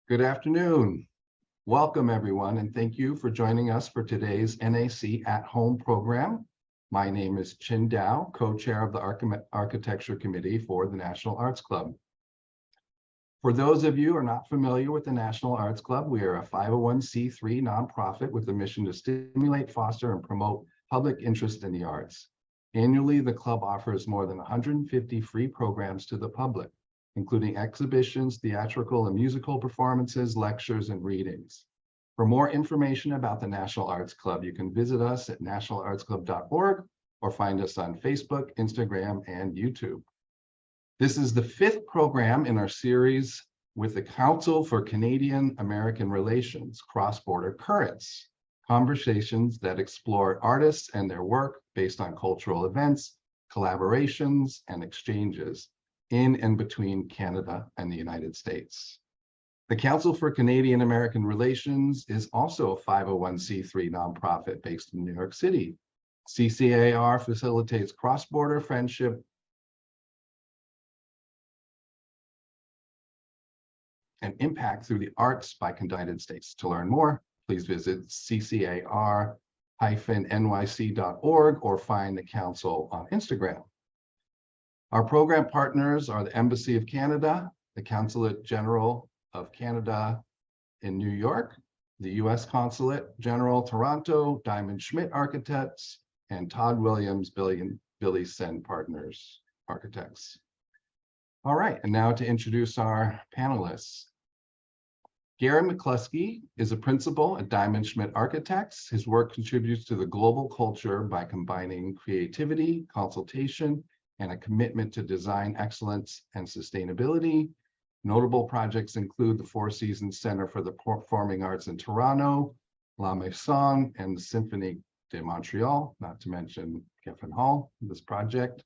Good afternoon. Welcome, everyone, and thank you for joining us for today's NAC at Home program. My name is Tsien, co-chair of the Architecture Committee for the National Arts Club. For those of you who are not familiar with the National Arts Club, we are a 501c3 nonprofit with a mission to stimulate, foster, and promote public interest in the arts. Annually, the club offers more than 150 free programs to the public, including exhibitions, theatrical and musical performances, lectures, and readings. For more information about the National Arts Club, you can visit us at nationalartsclub.org or find us on Facebook, Instagram, and YouTube. This is the 5th program in our series with the Council for Canadian-American Relations, Cross-Border Currents, conversations that explore artists and their work based on cultural events, collaborations, and exchanges in and between Canada and the United States. The Council for Canadian-American Relations is also a 501c3 nonprofit based in New York City. CCAR facilitates cross-border friendship and impact through the arts by United States. To learn more, please visit ccar-nyc.org or find the council on Instagram. Our program partners are the Embassy of Canada, the Consulate General of Canada in New York, the U.S. Consulate General Toronto, Diamond Schmitt Architects, and Todd Williams, Billie and Billie Tsien Partners Architects. All right, and now to introduce our panelists. Gary McCluskie is a principal at Diamond Schmitt Architects. His work contributes to the global culture by combining creativity, consultation, and a commitment to design excellence and sustainability. Notable projects include the Four Seasons Center for the Performing Arts in Toronto, La Maison, and the Symphony de Montreal, not to mention Geffen Hall, this project.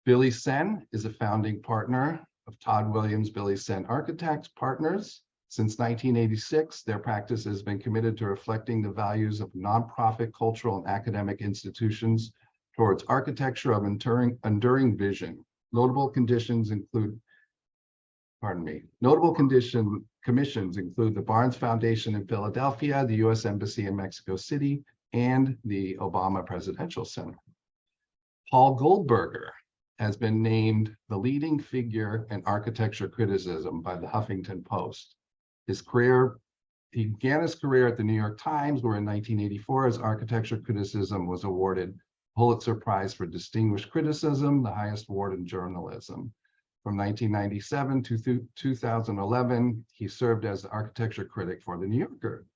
Billie Tsien is a founding partner of Todd Williams Billie Tsien Architects Partners. Since 1986, their practice has been committed to reflecting the values of nonprofit, cultural, and academic institutions towards architecture of enduring vision. Notable commissions include the Barnes Foundation in Philadelphia, the U.S. Embassy in Mexico City, and the Obama Presidential Center. Paul Goldberger has been named the leading figure in architecture criticism by the Huffington Post. He began his career at the New York Times, where in 1984, his architecture criticism was awarded Pulitzer Prize for Distinguished Criticism, the highest award in journalism. From 1997 to 2011, he served as the architecture critic for the New Yorker.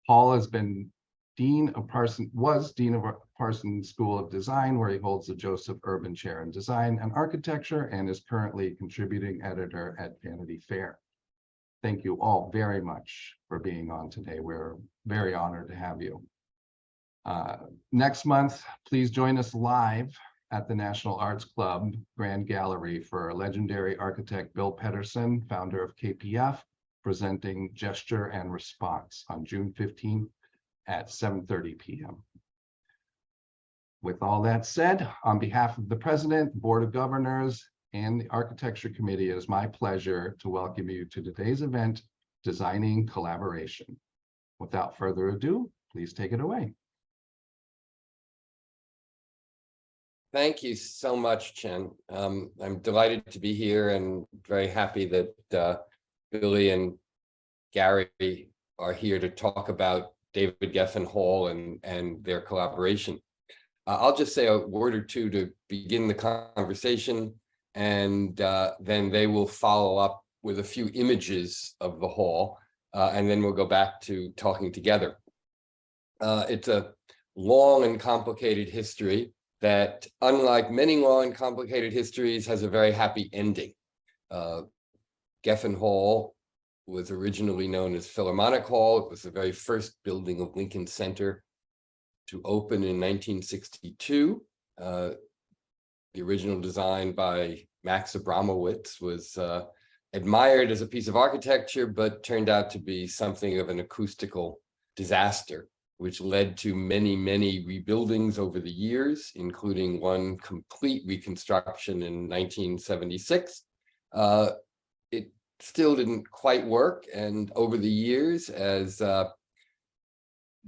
Paul has been Dean of Parsons School of Design, where he holds the Joseph Urban Chair in Design and Architecture, and is currently a contributing editor at Vanity Fair. Thank you all very much for being on today. We're very honored to have you. Next month, please join us live at the National Arts Club Grand Gallery for legendary architect Bill Pedersen, founder of KPF, presenting Gesture and Response on June 15th at 7:30 p.m. With all that said, on behalf of the President, Board of Governors, and the Architecture Committee, it is my pleasure to welcome you to today's event, Designing Collaboration. Without further ado, please take it away. Thank you so much, Tsien. I'm delighted to be here and very happy that Billie and Gary are here to talk about David Geffen Hall and their collaboration. I'll just say a word or two to begin the conversation, and then they will follow up with a few images of the hall, and then we'll go back to talking together. It's a long and complicated history that, unlike many long and complicated histories, has a very happy ending. Geffen Hall was originally known as Philharmonic Hall. It was the very first building of Lincoln Center to open in 1962. The original design by Max Abramowitz was admired as a piece of architecture, but turned out to be something of an acoustical disaster, which led to many, many rebuildings over the years, including one complete reconstruction in 1976. It still didn't quite work. And over the years, as the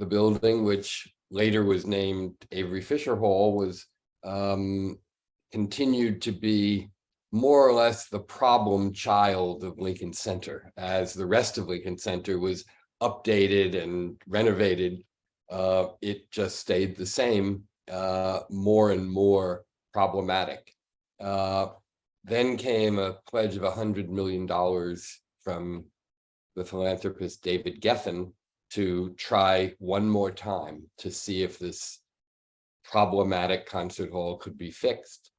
building, which later was named Avery Fisher Hall, was continued to be more or less the problem child of Lincoln Center. As the rest of Lincoln Center was updated and renovated, it just stayed the same, more and more problematic. Then came a pledge of $100 million from the philanthropist David Geffen to try one more time to see if this problematic concert hall could be fixed.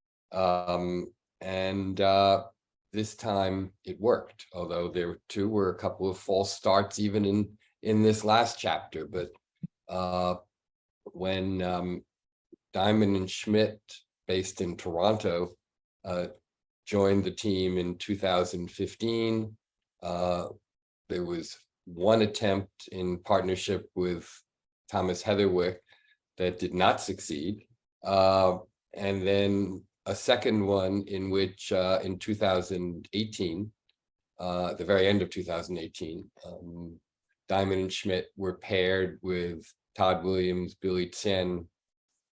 This time it worked, although there too were a couple of false starts even in this last chapter. But when Diamond and Schmitt, based in Toronto, joined the team in 2015, there was one attempt in partnership with Thomas Heatherwick that did not succeed. And then a second one in which in 2018, the very end of 2018, Diamond and Schmitt were paired with Todd Williams, Billie, Tsien,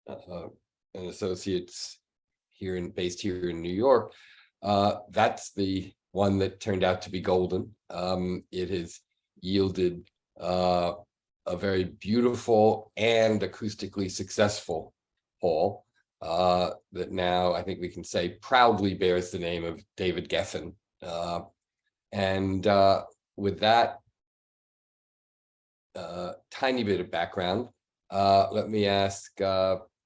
and associates based here in New York. That's the one that turned out to be golden. It has yielded a very beautiful and acoustically successful hall that now I think we can say proudly bears the name of David Geffen. With that tiny bit of background, let me ask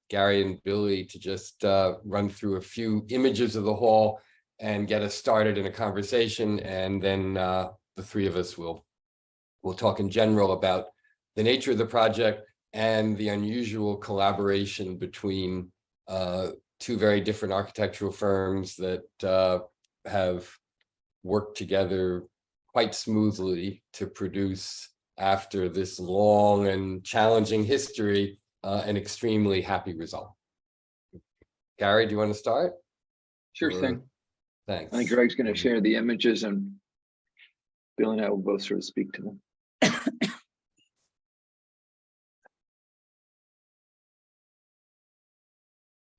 Gary and Billie to just run through a few images of the hall and get us started in a conversation, and then the three of us will talk in general about the nature of the project and the unusual collaboration between two very different architectural firms that have worked together quite smoothly to produce, after this long and challenging history, an extremely happy result. Gary, do you want to start? Sure thing. Thanks. I think Greg's going to share the images and Bill and I will both sort of speak to them.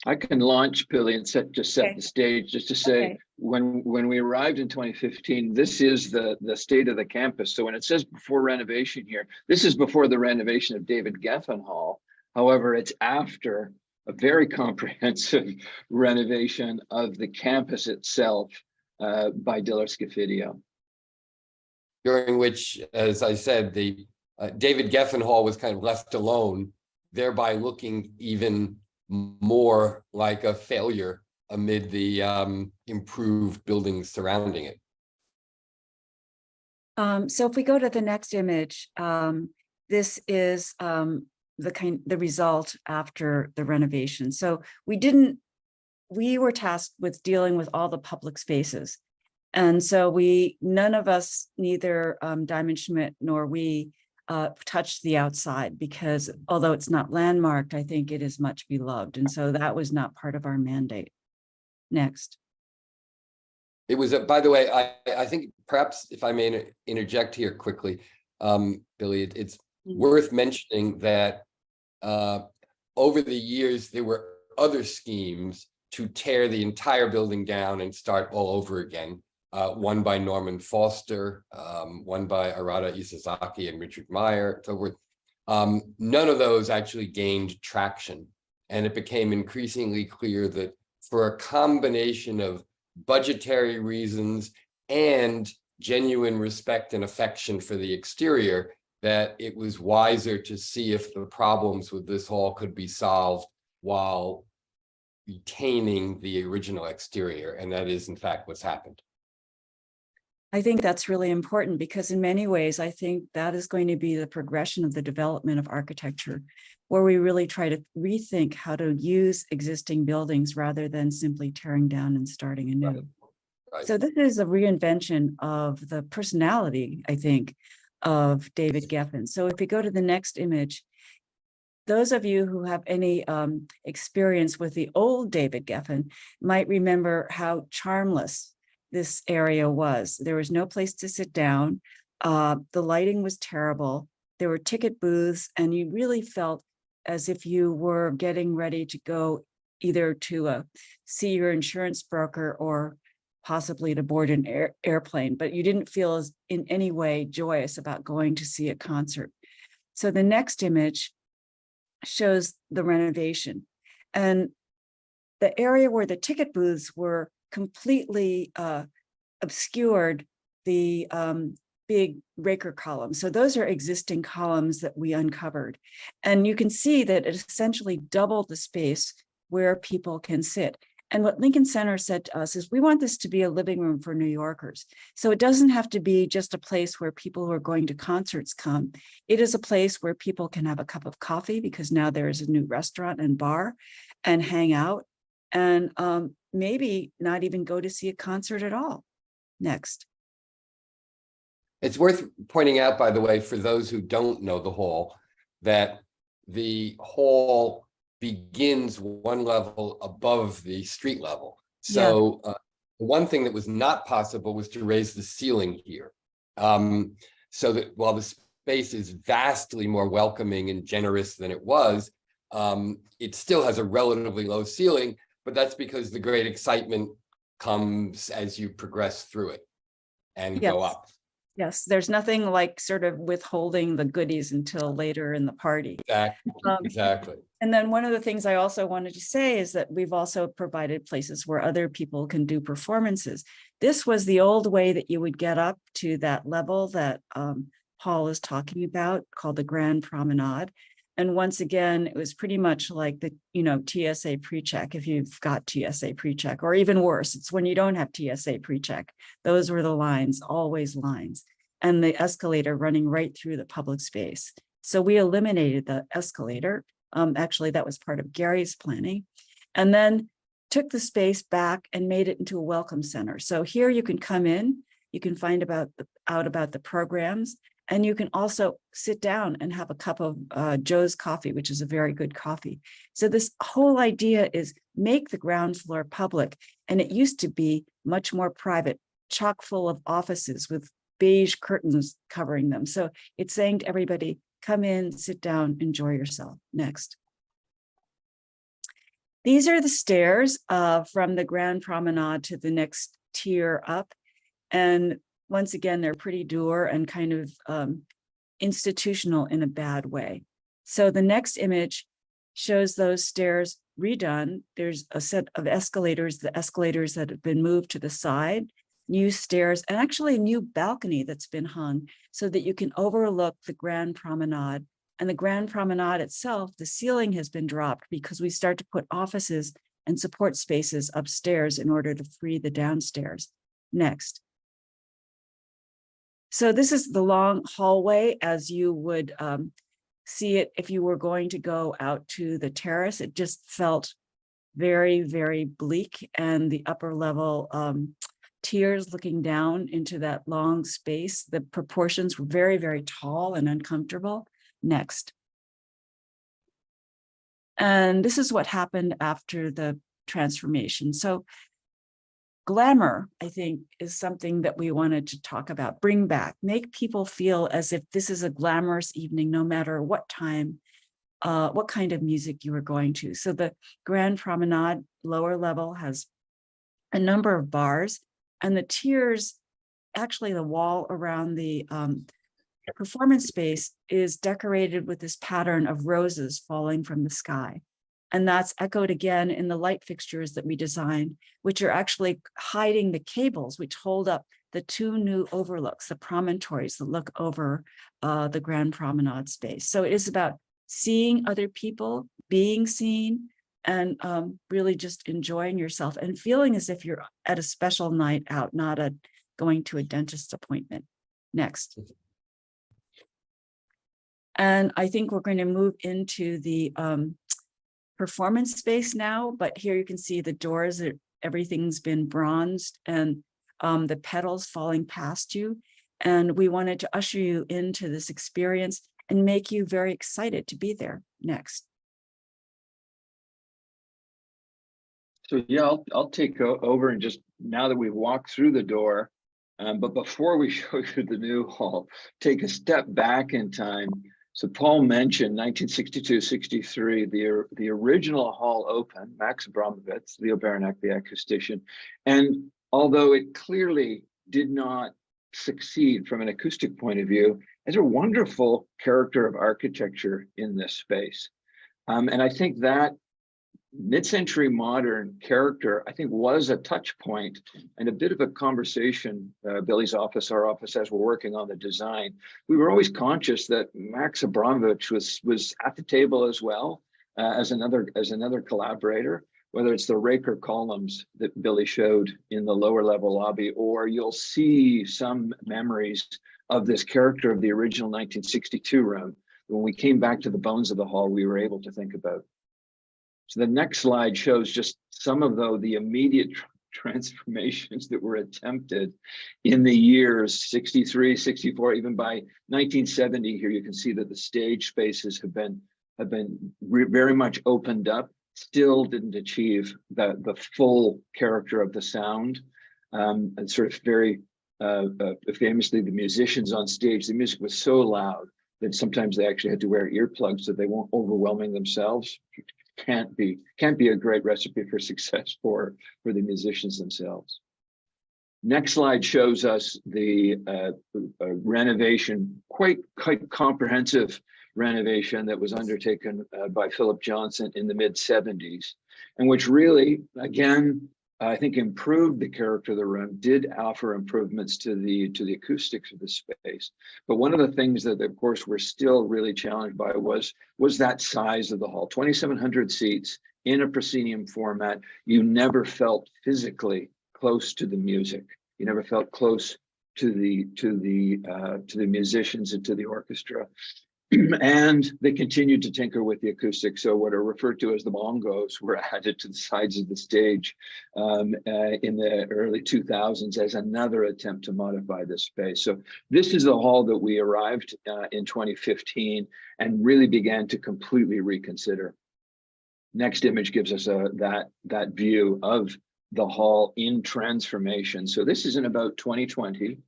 I can launch, Billie, and set the stage just to say, when we arrived in 2015, this is the state of the campus. So when it says before renovation here, this is before the renovation of David Geffen Hall. However, it's after a very comprehensive renovation of the campus itself by Diller Scofidio. During which, as I said, the David Geffen Hall was kind of left alone, thereby looking even more like a failure amid the improved buildings surrounding it. So if we go to the next image, this is the result after the renovation. So we were tasked with dealing with all the public spaces. And so none of us, neither Diamond Schmitt nor we, touched the outside, because although it's not landmarked, I think it is much beloved. And so that was not part of our mandate. Next. It was, by the way, I think perhaps if I may interject here quickly, Billie, it's worth mentioning that over the years, there were other schemes to tear the entire building down and start all over again. One by Norman Foster, one by Arata Isazaki and Richard Meyer. So none of those actually gained traction. And it became increasingly clear that for a combination of budgetary reasons and genuine respect and affection for the exterior, that it was wiser to see if the problems with this hall could be solved while retaining the original exterior. And that is, in fact, what's happened. I think that's really important, because in many ways, I think that is going to be the progression of the development of architecture, where we really try to rethink how to use existing buildings rather than simply tearing down and starting anew. Right. So this is a reinvention of the personality, I think, of David Geffen. So if we go to the next image, those of you who have any experience with the old David Geffen might remember how charmless this area was. There was no place to sit down. The lighting was terrible. There were ticket booths, and you really felt as if you were getting ready to go either to see your insurance broker or possibly to board an airplane, but you didn't feel as in any way joyous about going to see a concert. So the next image shows the renovation, and the area where the ticket booths were completely obscured the big raker columns. So those are existing columns that we uncovered. And you can see that it essentially doubled the space where people can sit. And what Lincoln Center said to us is, we want this to be a living room for New Yorkers. So it doesn't have to be just a place where people who are going to concerts come. It is a place where people can have a cup of coffee, because now there is a new restaurant and bar, and hang out, and maybe not even go to see a concert at all. Next. It's worth pointing out, by the way, for those who don't know the hall, that the hall begins one level above the street level. So one thing that was not possible was to raise the ceiling here. So that while the space is vastly more welcoming and generous than it was, it still has a relatively low ceiling, but that's because the great excitement comes as you progress through it and go up. Yes, there's nothing like sort of withholding the goodies until later in the party. Exactly. And then one of the things I also wanted to say is that we've also provided places where other people can do performances. This was the old way that you would get up to that level that Paul is talking about, called the Grand Promenade. And once again, it was pretty much like the, TSA pre-check, if you've got TSA pre-check, or even worse, it's when you don't have TSA pre-check. Those were the lines, always lines, and the escalator running right through the public space. So we eliminated the escalator. Actually, that was part of Gary's planning, and then took the space back and made it into a welcome center. So here you can come in, you can find out about the programs, and you can also sit down and have a cup of Joe's coffee, which is a very good coffee. So this whole idea is make the ground floor public. And it used to be much more private, chock full of offices with beige curtains covering them. So it's saying to everybody, come in, sit down, enjoy yourself. Next. These are the stairs from the Grand Promenade to the next tier up. And once again, they're pretty dour and kind of institutional in a bad way. So the next image shows those stairs redone. There's a set of escalators, the escalators that have been moved to the side, new stairs, and actually a new balcony that's been hung so that you can overlook the Grand Promenade. And the Grand Promenade itself, the ceiling has been dropped because we start to put offices and support spaces upstairs in order to free the downstairs. Next. So this is the long hallway as you would see it if you were going to go out to the terrace. It just felt very, very bleak, and the upper level tiers looking down into that long space, the proportions were very, very tall and uncomfortable. Next. And this is what happened after the transformation. So glamour, I think, is something that we wanted to talk about, bring back, make people feel as if this is a glamorous evening, no matter what time, what kind of music you are going to. So the Grand Promenade lower level has a number of bars, and the tiers, actually the wall around the performance space is decorated with this pattern of roses falling from the sky. And that's echoed again in the light fixtures that we designed, which are actually hiding the cables, which hold up the two new overlooks, the promontories that look over the Grand Promenade space. So it is about seeing other people, being seen, and really just enjoying yourself and feeling as if you're at a special night out, not going to a dentist appointment. Next. And I think we're going to move into the performance space now, but here you can see the doors, everything's been bronzed, and the petals falling past you. And we wanted to usher you into this experience and make you very excited to be there. Next. So yeah, I'll take over and just, now that we've walked through the door, but before we show you the new hall, take a step back in time. So Paul mentioned 1962-63, the original hall opened, Max Abramovitz, Leo Baranek, the acoustician. And although it clearly did not succeed from an acoustic point of view, there's a wonderful character of architecture in this space. And I think that mid-century modern character, I think, was a touch point and a bit of a conversation. Billie's office, our office, as we're working on the design, we were always conscious that Max Abramovitz was at the table as well, as another collaborator, whether it's the Raker columns that Billie showed in the lower level lobby, or you'll see some memories of this character of the original 1962 room. When we came back to the bones of the hall, we were able to think about. So the next slide shows just some of the immediate transformations that were attempted in the years 63, 64, even by 1970. Here you can see that the stage spaces have been very much opened up. Still didn't achieve the full character of the sound. And sort of very famously, the musicians on stage, the music was so loud that sometimes they actually had to wear earplugs so they weren't overwhelming themselves. Can't be a great recipe for success for the musicians themselves. Next slide shows us the renovation, quite comprehensive renovation that was undertaken by Philip Johnson in the mid-70s, and which really, again, I think improved the character of the room, did offer improvements to the acoustics of the space. But one of the things that, of course, we're still really challenged by was that size of the hall. 2,700 seats in a proscenium format. You never felt physically close to the music. You never felt close to the musicians and to the orchestra. And they continued to tinker with the acoustics. So what are referred to as the bongos were added to the sides of the stage in the early 2000s as another attempt to modify this space. So this is the hall that we arrived in 2015 and really began to completely reconsider. Next image gives us that view of the hall in transformation. So this is in about 2020.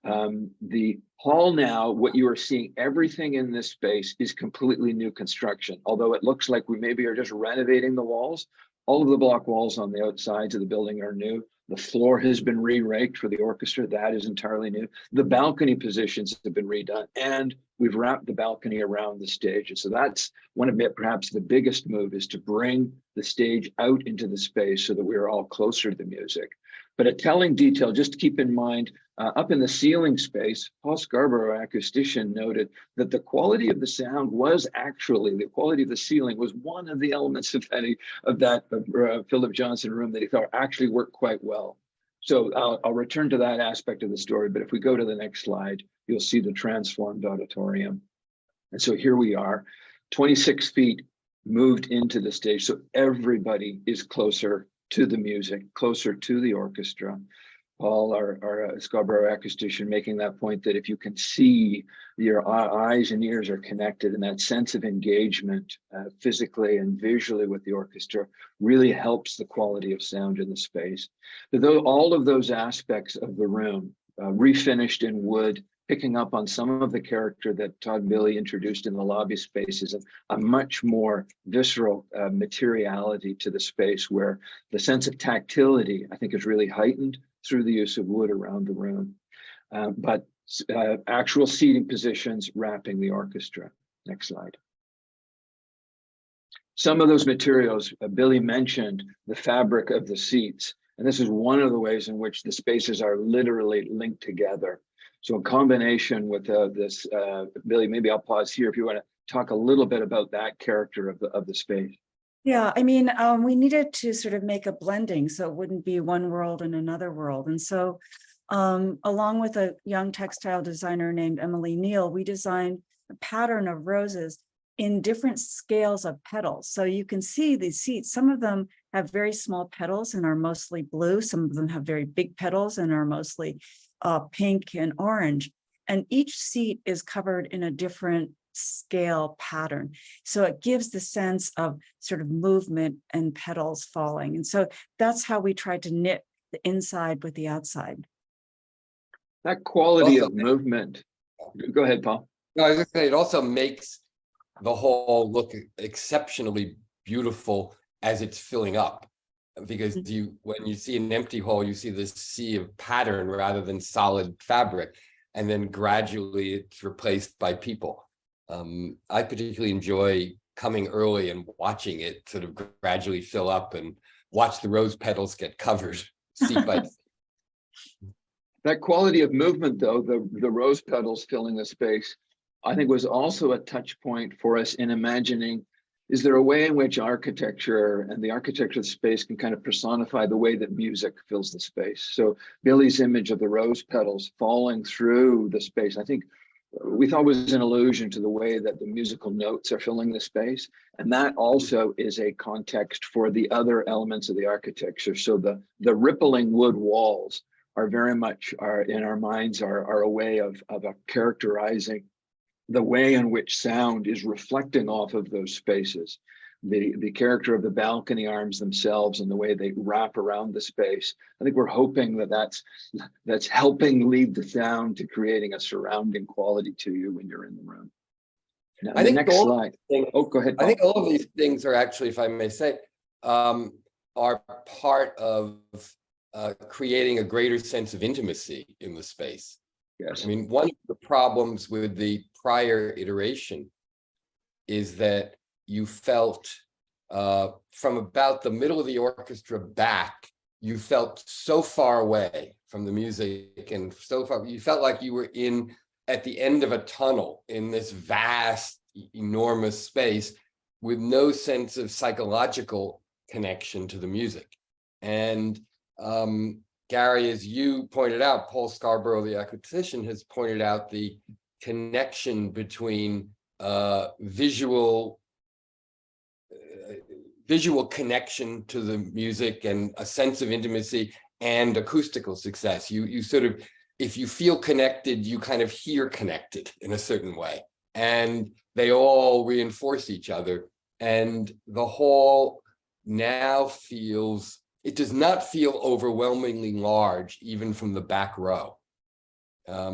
The hall now, what you are seeing, everything in this space is completely new construction. Although it looks like we maybe are just renovating the walls, all of the block walls on the outsides of the building are new. The floor has been re-raked for the orchestra. That is entirely new. The balcony positions have been redone, and we've wrapped the balcony around the stage. And so that's one of perhaps the biggest move, is to bring the stage out into the space so that we are all closer to the music. But a telling detail, just to keep in mind, up in the ceiling space, Paul Scarborough, acoustician, noted that the quality of the sound was actually, the quality of the ceiling was one of the elements of that Philip Johnson room that he thought actually worked quite well. So I'll return to that aspect of the story, but if we go to the next slide, you'll see the transformed auditorium. And so here we are, 26 feet moved into the stage. So everybody is closer to the music, closer to the orchestra. Paul, our Scarborough acoustician, making that point that if you can see, your eyes and ears are connected, and that sense of engagement physically and visually with the orchestra really helps the quality of sound in the space. Though all of those aspects of the room, refinished in wood, picking up on some of the character that Todd and Billie introduced in the lobby spaces, a much more visceral materiality to the space, where the sense of tactility, I think, is really heightened through the use of wood around the room. But actual seating positions wrapping the orchestra. Next slide. Some of those materials, Billie mentioned the fabric of the seats, and this is one of the ways in which the spaces are literally linked together. So in combination with this, Billie, maybe I'll pause here if you want to talk a little bit about that character of the space. Yeah, I mean, we needed to sort of make a blending so it wouldn't be one world and another world. And so along with a young textile designer named Emily Neal, we designed a pattern of roses in different scales of petals. So you can see these seats, some of them have very small petals and are mostly blue. Some of them have very big petals and are mostly pink and orange. And each seat is covered in a different scale pattern. So it gives the sense of sort of movement and petals falling. And so that's how we tried to knit the inside with the outside. That quality Also- of movement. Go ahead, Paul. No, I was just saying, it also makes the whole look exceptionally beautiful as it's filling up. Because when you see an empty hole, you see this sea of pattern rather than solid fabric. And then gradually it's replaced by people. I particularly enjoy coming early and watching it sort of gradually fill up and watch the rose petals get covered seat by seat. That quality of movement, though, the rose petals filling the space, I think was also a touch point for us in imagining, is there a way in which architecture and the architecture of the space can kind of personify the way that music fills the space? So Billie's image of the rose petals falling through the space, I think we thought was an allusion to the way that the musical notes are filling the space. And that also is a context for the other elements of the architecture. So the rippling wood walls are very much in our minds are a way of characterizing the way in which sound is reflecting off of those spaces. The character of the balcony arms themselves and the way they wrap around the space. I think we're hoping that's helping lead the sound to creating a surrounding quality to you when you're in the room. Now, I think the next slide. Oh, go ahead, Paul. I think all of these things are actually, if I may say, are part of creating a greater sense of intimacy in the space. Yes. I mean, one of the problems with the prior iteration is that you felt from about the middle of the orchestra back, you felt so far away from the music and so far, you felt like you were at the end of a tunnel in this vast, enormous space with no sense of psychological connection to the music. And Gary, as you pointed out, Paul Scarborough, the acquisition, has pointed out the connection between visual connection to the music and a sense of intimacy and acoustical success. You sort of, if you feel connected, you kind of hear connected in a certain way, and they all reinforce each other. And the hall now feels, it does not feel overwhelmingly large, even from the back row. I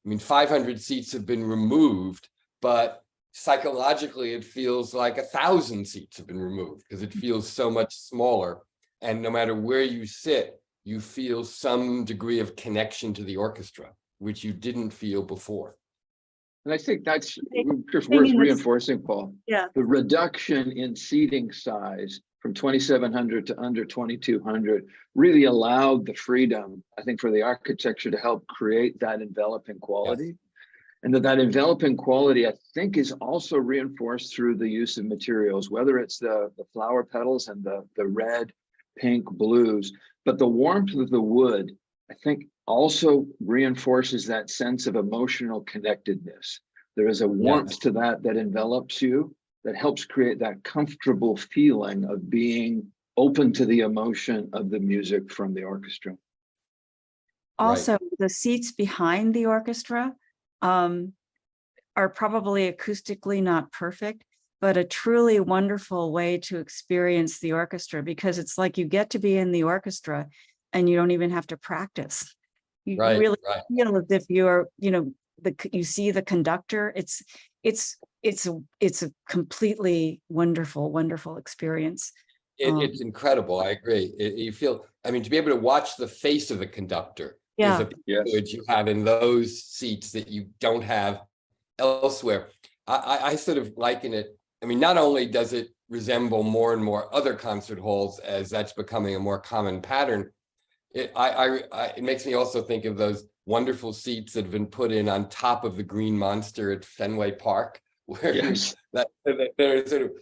mean, 500 seats have been removed, but psychologically it feels like 1,000 seats have been removed because it feels so much smaller. And no matter where you sit, you feel some degree of connection to the orchestra, which you didn't feel before. And I think that's just worth reinforcing, Paul. Yeah. The reduction in seating size from 2,700 to under 2,200 really allowed the freedom, I think, for the architecture to help create that enveloping quality. Yes. And that enveloping quality, I think, is also reinforced through the use of materials, whether it's the flower petals and the red, pink, blues, but the warmth of the wood, I think, also reinforces that sense of emotional connectedness. There is a warmth to that envelops you, that helps create that comfortable feeling of being open to the emotion of the music from the orchestra. Also, the seats behind the orchestra are probably acoustically not perfect, but a truly wonderful way to experience the orchestra, because it's like you get to be in the orchestra and you don't even have to practice. You really feel as if you're, you see the conductor. It's a completely wonderful experience. It's incredible. I agree. You feel, I mean, to be able to watch the face of the conductor is a privilege you have in those seats that you don't have elsewhere. I sort of liken it. I mean, not only does it resemble more and more other concert halls as that's becoming a more common pattern, it makes me also think of those wonderful seats that have been put in on top of the Green Monster at Fenway Park, where that are sort of,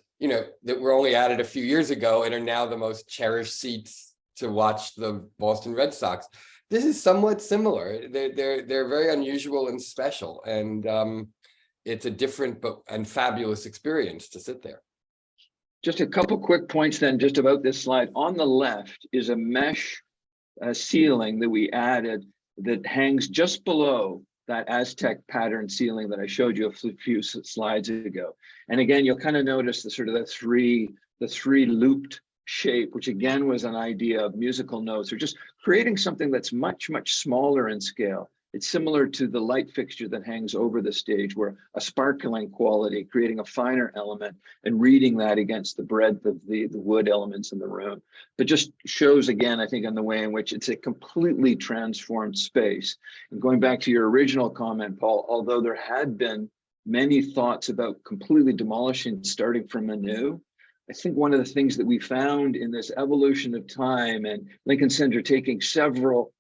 that were only added a few years ago and are now the most cherished seats to watch the Boston Red Sox. This is somewhat similar. They're very unusual and special, and it's a different and fabulous experience to sit there. Just a couple quick points then, just about this slide. On the left is a mesh ceiling that we added that hangs just below that Aztec pattern ceiling that I showed you a few slides ago. And again, you'll kind of notice the sort of the three looped shape, which again was an idea of musical notes, or just creating something that's much, much smaller in scale. It's similar to the light fixture that hangs over the stage, where a sparkling quality, creating a finer element and reading that against the breadth of the wood elements in the room. But just shows again, I think, in the way in which it's a completely transformed space. And going back to your original comment, Paul, although there had been many thoughts about completely demolishing, starting from anew, I think one of the things that we found in this evolution of time, and Lincoln Center taking several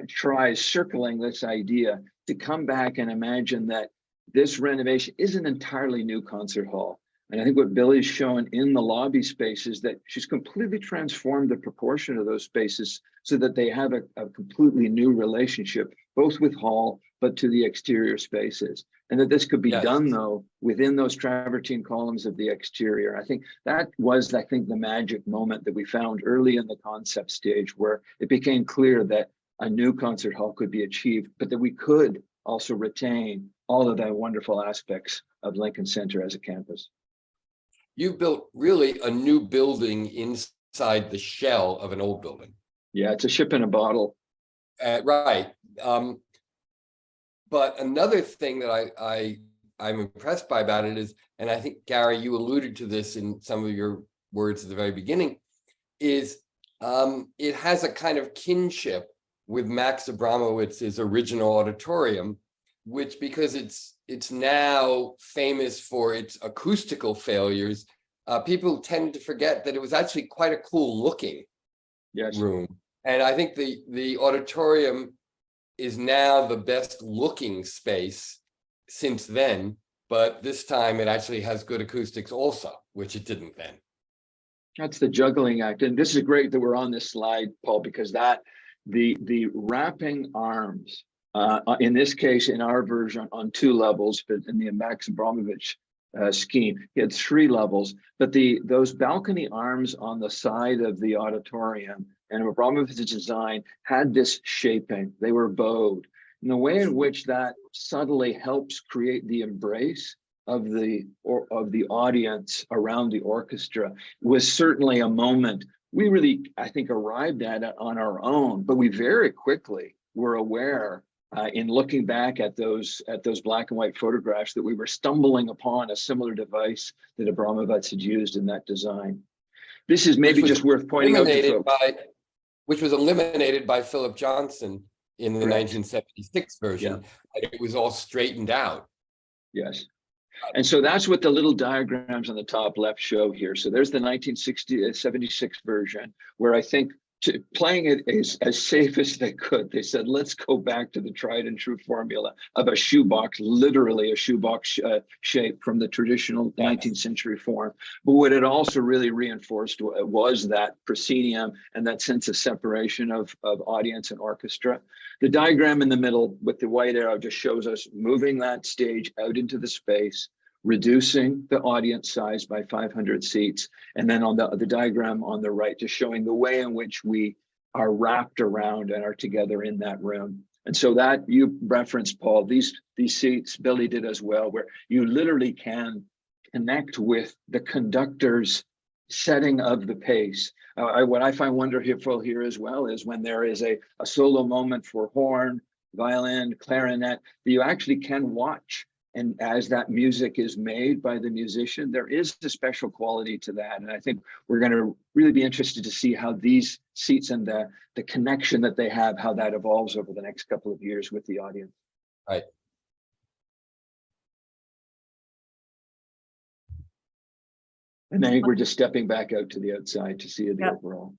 tries circling this idea, to come back and imagine that this renovation is an entirely new concert hall. And I think what Billie's shown in the lobby space is that she's completely transformed the proportion of those spaces so that they have a completely new relationship, both with hall, but to the exterior spaces. And that this could be done, though, within those travertine columns of the exterior. I think that was, the magic moment that we found early in the concept stage, where it became clear that a new concert hall could be achieved, but that we could also retain all of the wonderful aspects of Lincoln Center as a campus. You built really a new building inside the shell of an old building. Yeah, it's a ship in a bottle. Right. But another thing that I'm impressed by about it is, and I think, Gary, you alluded to this in some of your words at the very beginning, is it has a kind of kinship with Max Abramowitz's original auditorium, which, because it's now famous for its acoustical failures, people tend to forget that it was actually quite a cool looking room. And I think the auditorium is now the best looking space since then, but this time it actually has good acoustics also, which it didn't then. That's the juggling act. And this is great that we're on this slide, Paul, because the wrapping arms, in this case, in our version, on 2 levels, but in the Max Abramovich scheme, he had 3 levels. But those balcony arms on the side of the auditorium and Abramovich's design had this shaping. They were bowed. And the way in which that subtly helps create the embrace of the audience around the orchestra was certainly a moment we really, I think, arrived at it on our own, but we very quickly were aware in looking back at those black and white photographs that we were stumbling upon a similar device that Abramovich had used in that design. This is maybe just worth pointing out to folks. Which was eliminated by Philip Johnson in the 1976 version. And it was all straightened out. Yes. And so that's what the little diagrams on the top left show here. So there's the 1976 version, where I think playing it as safe as they could, they said, let's go back to the tried and true formula of a shoebox, literally a shoebox shape from the traditional 19th century form. But what it also really reinforced was that proscenium and that sense of separation of audience and orchestra. The diagram in the middle with the white arrow just shows us moving that stage out into the space, reducing the audience size by 500 seats. And then on the diagram on the right, just showing the way in which we are wrapped around and are together in that room. And so that you referenced, Paul, these seats, Billie did as well, where you literally can connect with the conductor's setting of the pace. What I find wonderful here as well is when there is a solo moment for horn, violin, clarinet, that you actually can watch. And as that music is made by the musician, there is a special quality to that. And I think we're going to really be interested to see how these seats and the connection that they have, how that evolves over the next couple of years with the audience. Right. And I think we're just stepping back out to the outside to see the overall.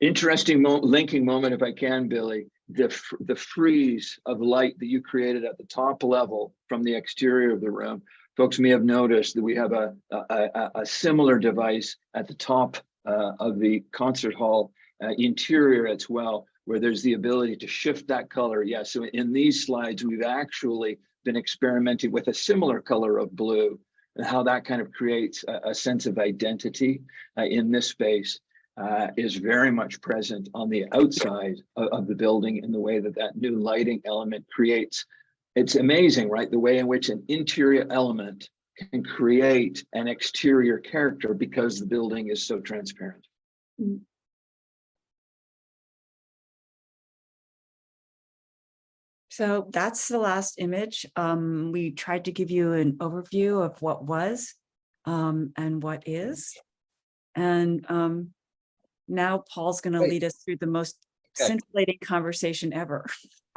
Interesting linking moment, if I can, Billie. The frieze of light that you created at the top level from the exterior of the room. Folks may have noticed that we have a similar device at the top of the concert hall interior as well, where there's the ability to shift that color. Yeah, so in these slides, we've actually been experimenting with a similar color of blue and how that kind of creates a sense of identity in this space. is very much present on the outside of the building in the way that that new lighting element creates. It's amazing, right? The way in which an interior element can create an exterior character because the building is so transparent. So that's the last image. We tried to give you an overview of what was and what is. And now Paul's going to lead us through the most scintillating conversation ever.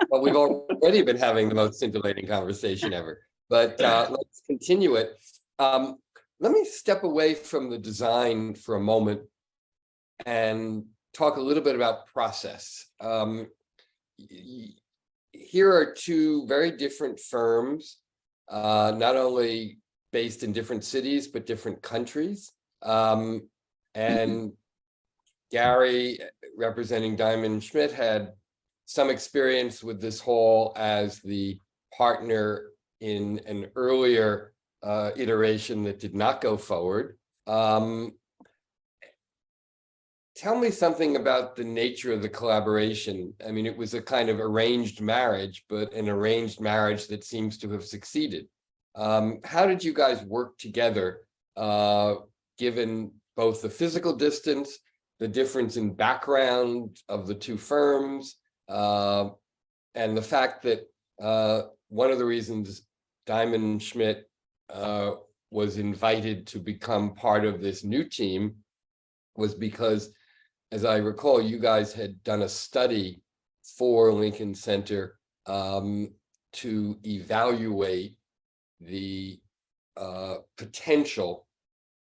Well, we've already been having the most scintillating conversation ever, but let's continue it. Let me step away from the design for a moment and talk a little bit about process. Here are two very different firms, not only based in different cities, but different countries. And Gary, representing Diamond Schmitt, had some experience with this hall as the partner in an earlier iteration that did not go forward. Tell me something about the nature of the collaboration. I mean, it was a kind of arranged marriage, but an arranged marriage that seems to have succeeded. How did you guys work together, given both the physical distance, the difference in background of the two firms, and the fact that one of the reasons Diamond Schmitt was invited to become part of this new team was because, as I recall, you guys had done a study for Lincoln Center to evaluate the potential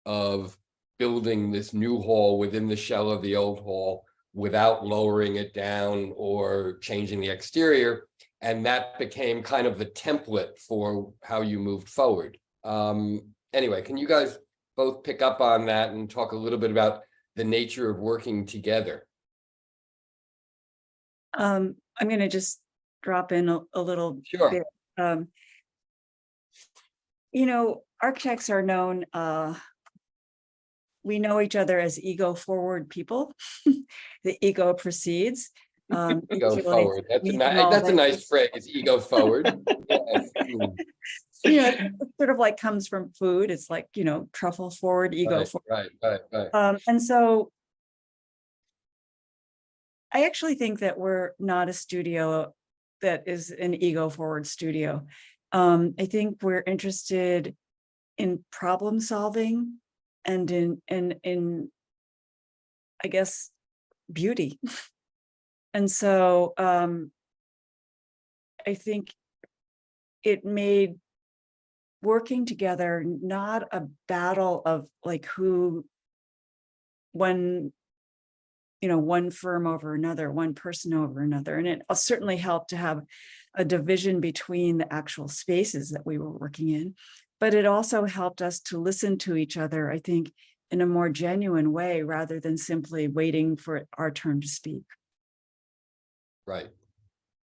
of building this new hall within the shell of the old hall without lowering it down or changing the exterior. And that became kind of the template for how you moved forward. Anyway, can you guys both pick up on that and talk a little bit about the nature of working together? I'm going to just drop in a little Sure. bit. You know, architects are known, we know each other as ego-forward people. The ego precedes. Ego forward. That's a nice phrase, ego forward. Yes. You know, it sort of like comes from food. It's like, you know, truffle forward, ego forward. Right. And so I actually think that we're not a studio that is an ego forward studio. I think we're interested in problem solving and in I guess beauty. And so I think it made working together not a battle of like who one firm over another, one person over another. And it certainly helped to have a division between the actual spaces that we were working in, but it also helped us to listen to each other, I think, in a more genuine way, rather than simply waiting for our turn to speak. Right.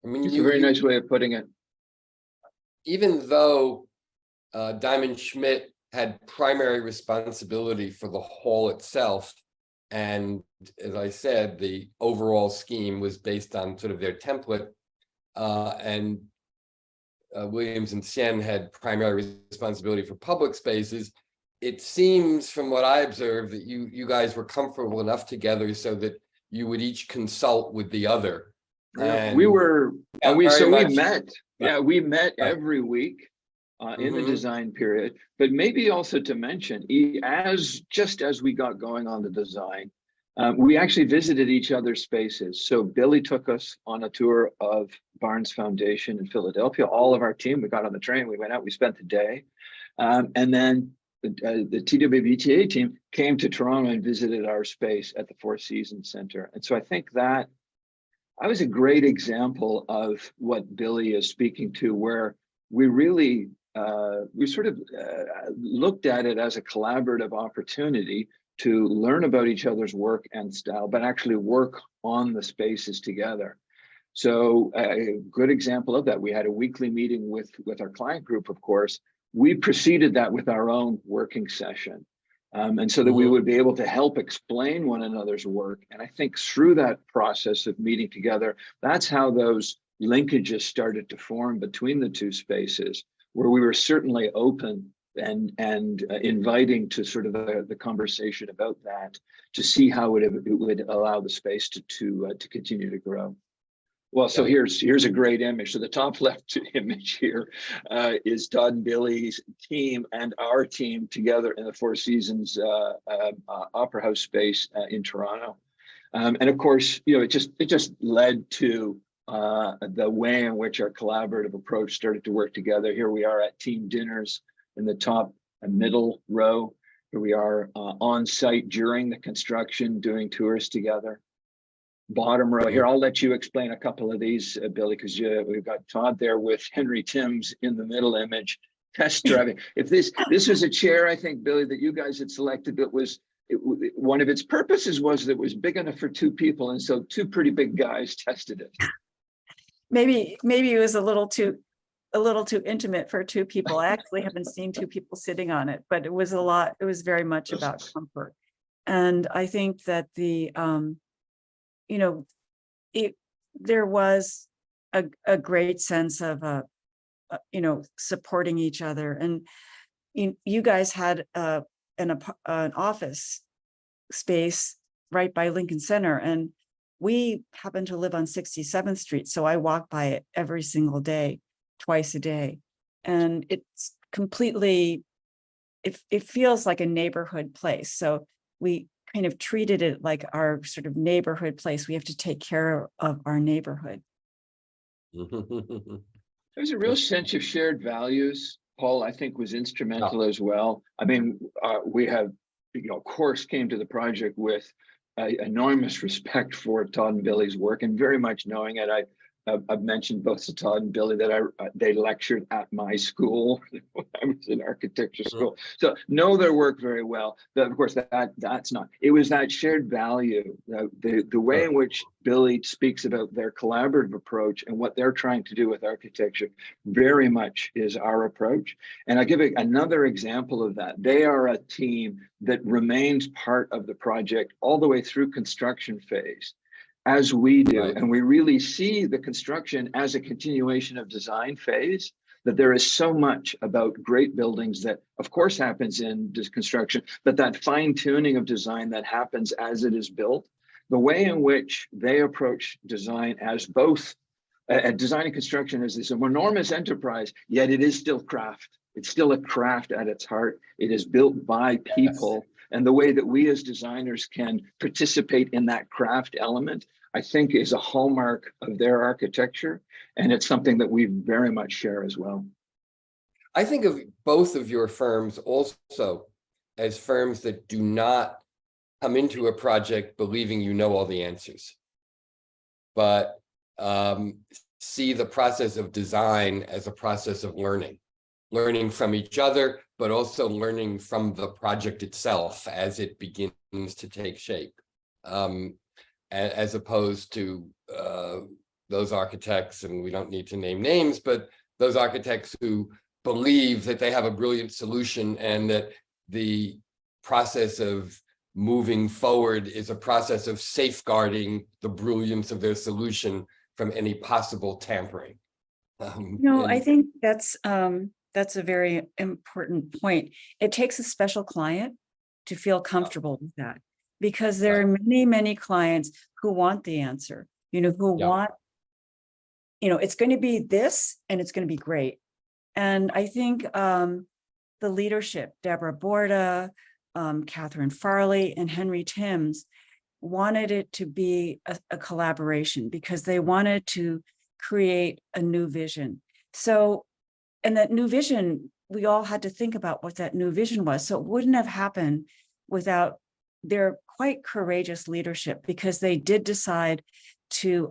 I mean, It's a very nice way of putting it. Even though Diamond Schmitt had primary responsibility for the hall itself, and as I said, the overall scheme was based on sort of their template, and Williams and Tsien had primary responsibility for public spaces. It seems from what I observed that you guys were comfortable enough together so that you would each consult with the other. And we met. Yeah, we met Right. every week in the design period. But maybe also to mention, just as we got going on the design, we actually visited each other's spaces. So Billie took us on a tour of Barnes Foundation in Philadelphia. All of our team, we got on the train, we went out, we spent the day. And then the TWBTA team came to Toronto and visited our space at the Four Seasons Center. And so I think that was a great example of what Billie is speaking to, where we really, we sort of looked at it as a collaborative opportunity to learn about each other's work and style, but actually work on the spaces together. So a good example of that, we had a weekly meeting with our client group, of course. We preceded that with our own working session. And so that we would be able to help explain one another's work. And I think through that process of meeting together, that's how those linkages started to form between the two spaces, where we were certainly open and inviting to sort of the conversation about that, to see how it would allow the space to continue to grow. Well, so here's a great image. So the top left image here is Todd and Billie's team and our team together in the Four Seasons Opera House space in Toronto. And of course, you know, it just led to the way in which our collaborative approach started to work together. Here we are at team dinners in the top middle row. Here we are on site during the construction, doing tours together. Bottom row here, I'll let you explain a couple of these, Billie, because we've got Todd there with Henry Timms in the middle image, test driving. If this was a chair, I think, Billie, that you guys had selected, one of its purposes was that it was big enough for two people, and so two pretty big guys tested it. Maybe it was a little too intimate for two people. I actually haven't seen two people sitting on it, but it was a lot. It was very much about comfort, and I think that there was a great sense of supporting each other, and you guys had an office space right by Lincoln Center, and we happen to live on 67th Street, so I walk by it every single day, twice a day, and it's completely, it feels like a neighborhood place. So we kind of treated it like our sort of neighborhood place. We have to take care of our neighborhood. There's a real sense of shared values. Paul, I think, was instrumental as well. I mean, we have, of course, came to the project with enormous respect for Todd and Billie's work, and very much knowing it. I've mentioned both to Todd and Billie that they lectured at my school when I was in architecture school. So know their work very well. But of course, that's not. It was that shared value, the way in which Billie speaks about their collaborative approach and what they're trying to do with architecture very much is our approach. And I'll give another example of that. They are a team that remains part of the project all the way through construction phase, as we do. Right. And we really see the construction as a continuation of design phase, that there is so much about great buildings that of course happens in construction, but that fine tuning of design that happens as it is built, the way in which they approach design as both design and construction as this enormous enterprise, yet it is still craft. It's still a craft at its heart. It is built by people. Yes. And the way that we as designers can participate in that craft element, I think, is a hallmark of their architecture. And it's something that we very much share as well. I think of both of your firms also as firms that do not come into a project believing you know all the answers, but see the process of design as a process of learning from each other, but also learning from the project itself as it begins to take shape, as opposed to those architects, and we don't need to name names, but those architects who believe that they have a brilliant solution and that the process of moving forward is a process of safeguarding the brilliance of their solution from any possible tampering. I think that's a very important point. It takes a special client to feel comfortable with that, because there are many, many clients who want the answer, who want, it's going to be this and it's going to be great. And I think the leadership, Deborah Borda, Catherine Farley, and Henry Timms wanted it to be a collaboration, because they wanted to create a new vision. So, and that new vision, we all had to think about what that new vision was. So it wouldn't have happened without their quite courageous leadership, because they did decide to,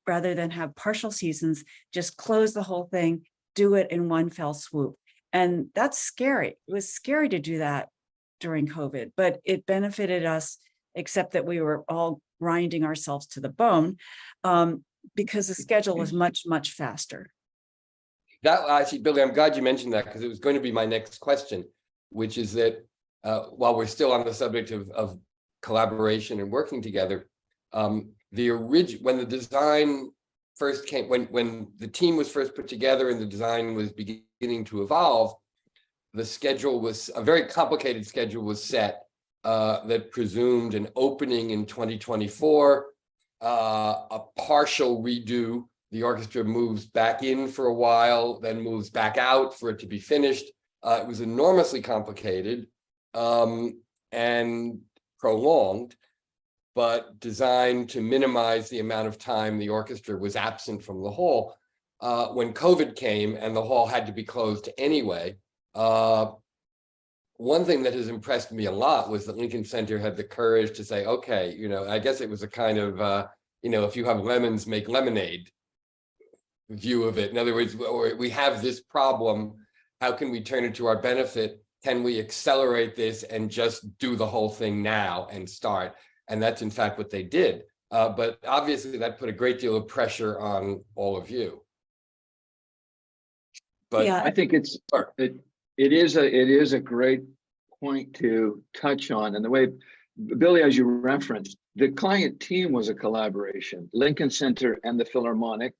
rather than have partial seasons, just close the whole thing, do it in one fell swoop. And that's scary. It was scary to do that during COVID, but it benefited us, except that we were all grinding ourselves to the bone, because the schedule was much, much faster. That actually, Billie, I'm glad you mentioned that, because it was going to be my next question, which is that while we're still on the subject of collaboration and working together, when the design first came, when the team was first put together and the design was beginning to evolve, the schedule was a very complicated schedule was set that presumed an opening in 2024, a partial redo. The orchestra moves back in for a while, then moves back out for it to be finished. It was enormously complicated and prolonged, but designed to minimize the amount of time the orchestra was absent from the hall. When COVID came and the hall had to be closed anyway, one thing that has impressed me a lot was that Lincoln Center had the courage to say, okay, I guess it was a kind of, if you have lemons, make lemonade view of it. In other words, we have this problem. How can we turn it to our benefit? Can we accelerate this and just do the whole thing now and start? And that's in fact what they did. But obviously that put a great deal of pressure on all of you. But Yeah. I think it is a great point to touch on. And the way, Billie, as you referenced, the client team was a collaboration. Lincoln Center and the Philharmonic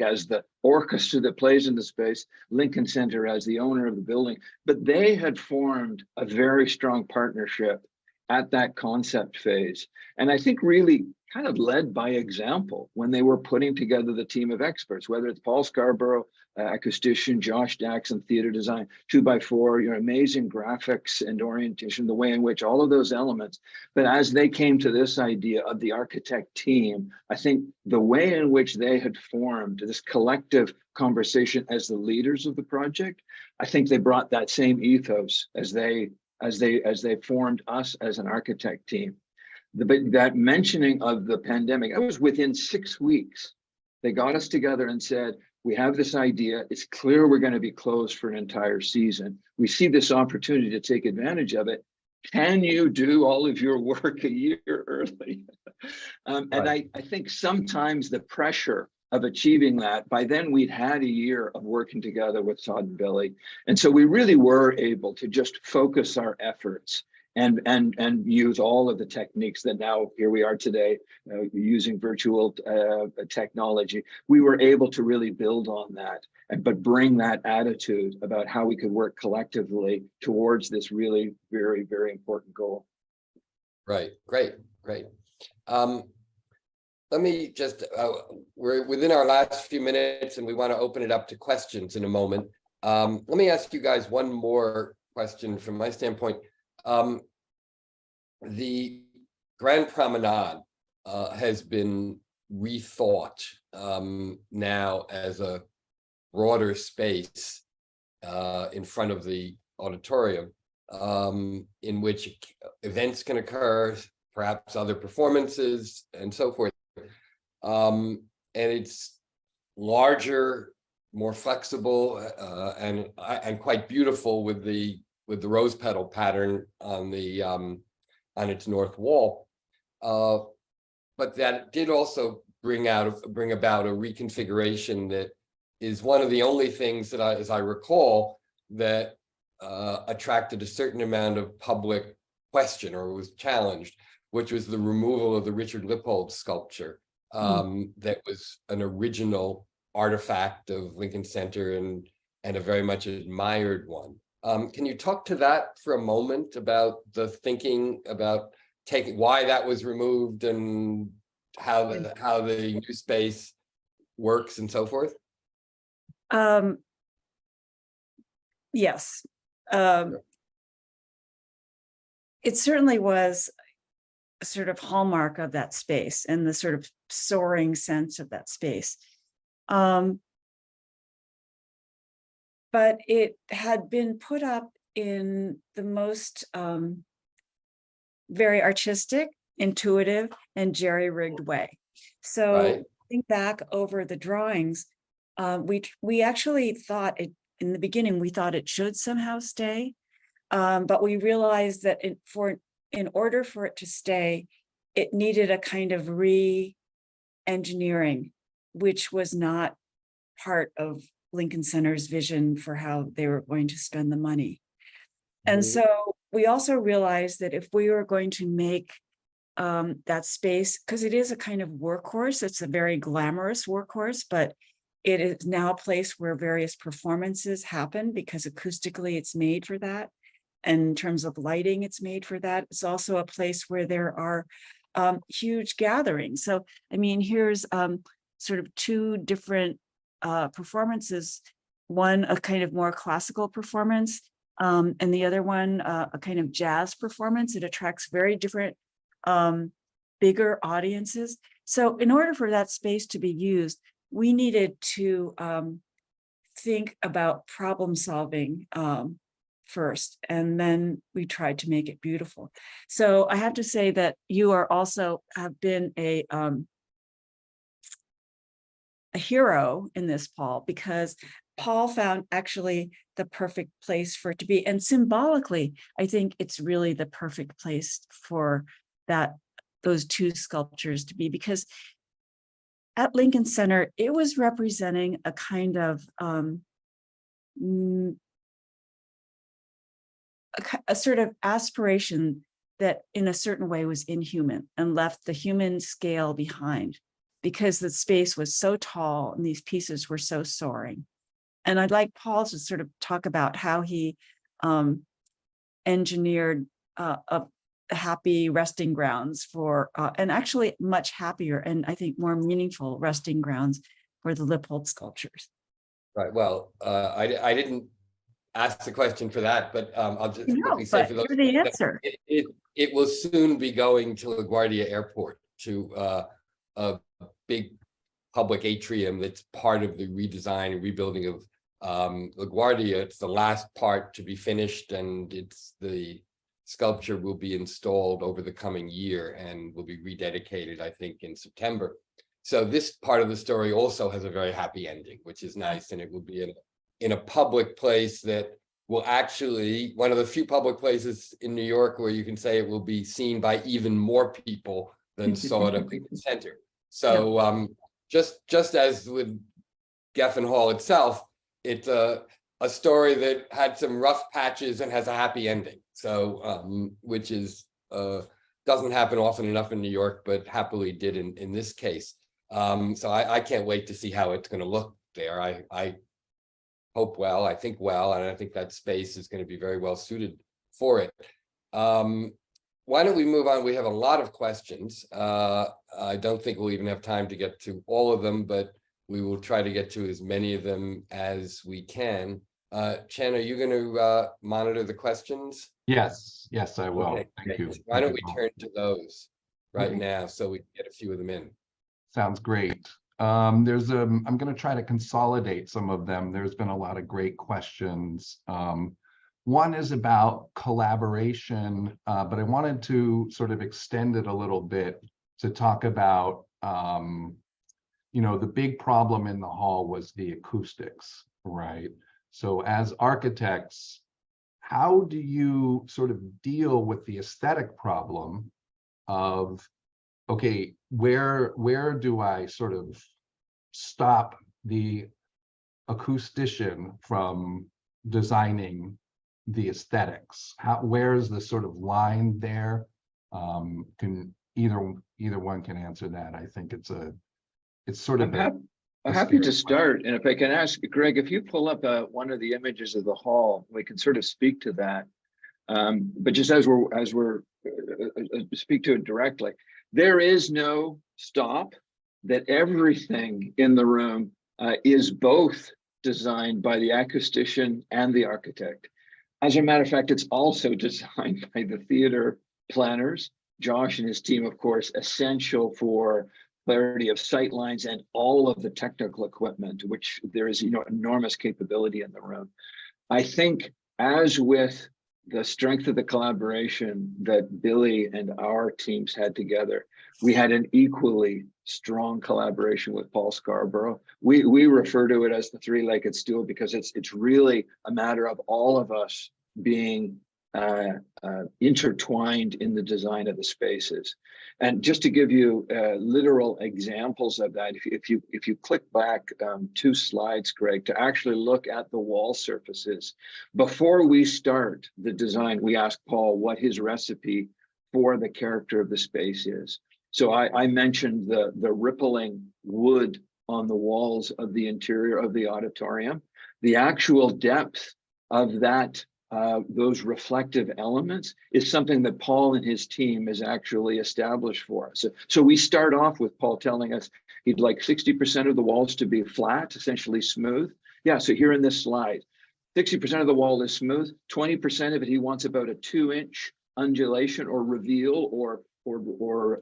as the orchestra that plays in the space, Lincoln Center as the owner of the building. But they had formed a very strong partnership at that concept phase. And I think really kind of led by example when they were putting together the team of experts, whether it's Paul Scarborough, acoustician, Josh Daxon, theater design, 2x4, your amazing graphics and orientation, the way in which all of those elements. But as they came to this idea of the architect team, I think the way in which they had formed this collective conversation as the leaders of the project, I think they brought that same ethos as they formed us as an architect team. That mentioning of the pandemic, it was within 6 weeks. They got us together and said, we have this idea. It's clear we're going to be closed for an entire season. We see this opportunity to take advantage of it. Can you do all of your work a year early? And I think sometimes the pressure of achieving that, by then we'd had a year of working together with Todd and Billie. And so we really were able to just focus our efforts and use all of the techniques that now here we are today using virtual technology. We were able to really build on that, but bring that attitude about how we could work collectively towards this really very, very important goal. Right, great. Let me just, we're within our last few minutes and we want to open it up to questions in a moment. Let me ask you guys one more question from my standpoint. The Grand Promenade has been rethought now as a broader space in front of the auditorium in which events can occur, perhaps other performances and so forth. And it's larger, more flexible, and quite beautiful with the rose petal pattern on the on its north wall. But that did also bring about a reconfiguration that is one of the only things that as I recall, that attracted a certain amount of public question or was challenged, which was the removal of the Richard Lippold sculpture. That was an original artifact of Lincoln Center and a very much admired one. Can you talk to that for a moment about the thinking about why that was removed and how the new space works and so forth? Yes. It certainly was a sort of hallmark of that space and the sort of soaring sense of that space. But it had been put up in the most very artistic, intuitive, and jerry-rigged way. So think back over the drawings, we actually thought it, in the beginning, we thought it should somehow stay, but we realized that in order for it to stay, it needed a kind of re-engineering, which was not part of Lincoln Center's vision for how they were going to spend the money. And so we also realized that if we were going to make that space, because it is a kind of workhorse, it's a very glamorous workhorse, but it is now a place where various performances happen because acoustically it's made for that. And in terms of lighting, it's made for that. It's also a place where there are huge gatherings. So, I mean, here's sort of two different performances, one a kind of more classical performance, and the other one a kind of jazz performance. It attracts very different, bigger audiences. So in order for that space to be used, we needed to think about problem solving first, and then we tried to make it beautiful. So I have to say that you are also have been a hero in this, Paul, because Paul found actually the perfect place for it to be. And symbolically, I think it's really the perfect place for those two sculptures to be, because at Lincoln Center, it was representing a kind of a sort of aspiration that in a certain way was inhuman and left the human scale behind, because the space was so tall and these pieces were so soaring. And I'd like Paul to sort of talk about how he engineered a happy resting grounds for, and actually much happier and I think more meaningful resting grounds for the Lippold sculptures. Right. Well, I didn't ask the question for that, but I'll just quickly say for those the answer. It will soon be going to LaGuardia Airport, to a big public atrium that's part of the redesign and rebuilding of LaGuardia. It's the last part to be finished, and the sculpture will be installed over the coming year and will be rededicated, I think, in September. So this part of the story also has a very happy ending, which is nice, and it will be in a public place that will actually, one of the few public places in New York where you can say it will be seen by even more people than saw it at Lincoln Center. So just as with Geffen Hall itself, it's a story that had some rough patches and has a happy ending. So which is doesn't happen often enough in New York, but happily did in this case. So I can't wait to see how it's going to look there. I hope well, I think well, and I think that space is going to be very well suited for it. Why don't we move on? We have a lot of questions. I don't think we'll even have time to get to all of them, but we will try to get to as many of them as we can. Tsien, are you going to monitor the questions? Yes, I will. Okay, Thank you. Why don't we turn to those right now so we can get a few of them in? Sounds great. I'm going to try to consolidate some of them. There's been a lot of great questions. One is about collaboration, but I wanted to sort of extend it a little bit to talk about, the big problem in the hall was the acoustics, right? So as architects, how do you sort of deal with the aesthetic problem of, okay, where do I sort of stop the acoustician from designing the aesthetics? Where's the sort of line there? Can either one can answer that. I think it's sort of I'm happy to start. And if I can ask Greg, if you pull up one of the images of the hall, we can sort of speak to that. But just as we're speak to it directly, there is no stop. That everything in the room is both designed by the acoustician and the architect. As a matter of fact, it's also designed by the theater planners. Josh and his team, of course, essential for clarity of sight lines and all of the technical equipment, which there is enormous capability in the room. I think, as with the strength of the collaboration that Billie and our teams had together, we had an equally strong collaboration with Paul Scarborough. We refer to it as the three-legged stool because it's really a matter of all of us being intertwined in the design of the spaces. And just to give you literal examples of that, if you click back 2 slides, Greg, to actually look at the wall surfaces, before we start the design, we ask Paul what his recipe for the character of the space is. So I mentioned the rippling wood on the walls of the interior of the auditorium. The actual depth of that those reflective elements is something that Paul and his team has actually established for us. So we start off with Paul telling us he'd like 60% of the walls to be flat, essentially smooth. Yeah, so here in this slide, 60% of the wall is smooth, 20% of it he wants about a 2-inch undulation or reveal or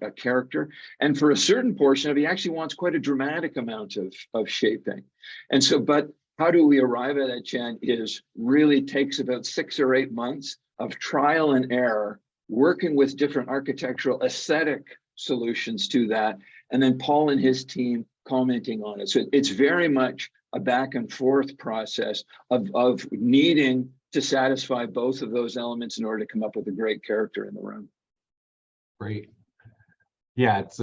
a character. And for a certain portion of it, he actually wants quite a dramatic amount of shaping. And so, but how do we arrive at it, Tsien, is really takes about 6 or 8 months of trial and error, working with different architectural aesthetic solutions to that, and then Paul and his team commenting on it. So it's very much a back and forth process of needing to satisfy both of those elements in order to come up with a great character in the room. Great. Yeah, it's